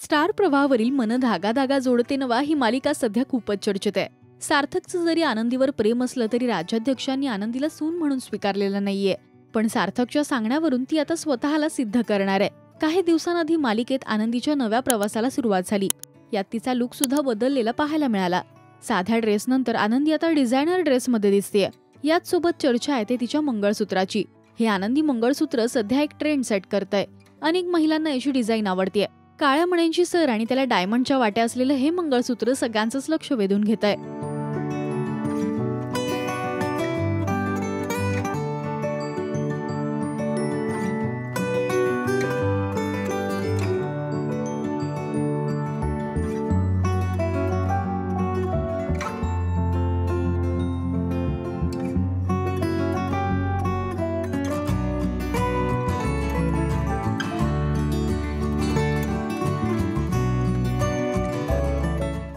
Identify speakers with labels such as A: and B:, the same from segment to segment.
A: Star प्रवाहावरील मन धागा धागा जोडते नवा ही मालिका सध्या खूपच चर्चेत आहे. सार्थकचं जरी आनंदीवर प्रेम असलं तरी राज्याध्यक्षांनी आनंदीला सून म्हणून स्वीकारलेलं नाहीये. पण सार्थकच्या सांगण्यावरून ती आता स्वतःला सिद्ध करणार आहे. काही दिवसांआधी मालिकेत आनंदीच्या नव्या प्रवासाला सुरुवात झाली. यात तिचा लुक सुद्धा बदललेला पाहायला मिळाला. साध्या ड्रेसनंतर आनंदी आता डिझायनर ड्रेसमध्ये दिसतेय. याच सोबत चर्चा आहे ते तिच्या मंगळसूत्राची. हे आनंदी मंगळसूत्र सध्या एक ट्रेंड सेट करतंय. अनेक महिलांना याची डिझाईन आवडतेय. काळ्या मण्यांची सर आणि त्याला डायमंडच्या वाट्या असलेलं हे मंगळसूत्र सगळ्यांचंच लक्ष वेधून घेतंय.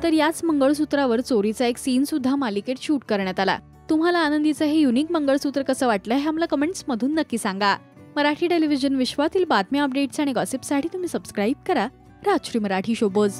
A: तर याच मंगळसूत्रावर चोरीचा एक सीन सुद्धा मालिकेत शूट करण्यात आला. तुम्हाला आनंदीचं हे युनिक मंगळसूत्र कसं वाटलंय हे आम्हाला कमेंट्स मधून नक्की सांगा. मराठी टेलिव्हिजन विश्वातील बातम्या, अपडेट्स आणि गॉसिपसाठी तुम्ही सबस्क्राईब करा राजश्री मराठी शोबोज.